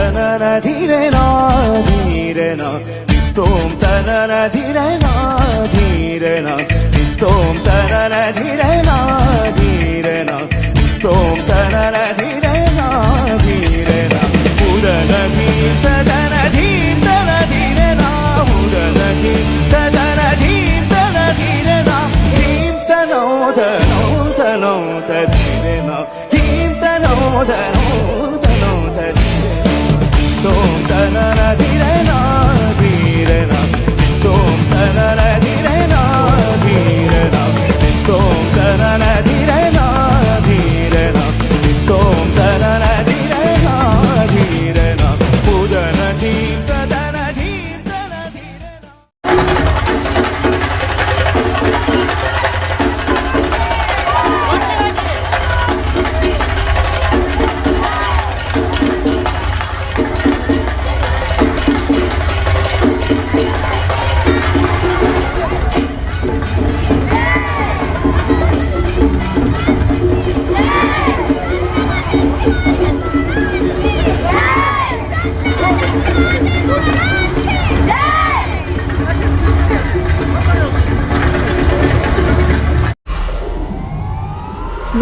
ತನನ ಧೀರನ ಧೀರನ ನಿತ್ತೋಂ ತನನ ಧೀರನ ಧೀರನ ನಿತ್ತೋಂ ತನನ ಧೀರನ ಧೀರನ ನಿತ್ತೋಂ ತನನ ಧೀರನ ಧೀರನ ಉದನ ಧೀರ್ತನ ಧೀರ್ತನ ಧೀರನ ಉದನ ಧೀರ್ತನ ಧೀರ್ತನ ಧೀರನ ಧೀರ್ತನೋದ ನೋದ ನೋದ ಧೀರನ ಧೀರ್ತನೋದ ನೋದ ನೋದ ತೋಂ ತನನ ಧೀರನ ಧೀರನ ತೋಂ ತನನ ಧೀರನ ಧೀರನ ತೋಂ ತನನ ಧೀರನ ಧೀರನ ತೋಂ ತನನ ಧೀರನ ಧೀರನ ಉದನ ಧೀರ್ತನ ಧೀರ್ತನ ಧೀರನ.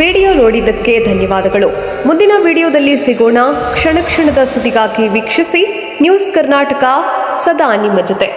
Video ನೋಡಿದ್ದಕ್ಕೆ ಧನ್ಯವಾದಗಳು. ಮುಂದಿನ ವಿಡಿಯೋದಲ್ಲಿ ಸಿಗೋಣ. ಕ್ಷಣ ಕ್ಷಣದ ಸುದ್ದಿಗಾಗಿ ವೀಕ್ಷಿಸಿ ನ್ಯೂಸ್ ಕರ್ನಾಟಕ, ಸದಾ ನಿಮ್ಮ ಜೊತೆ.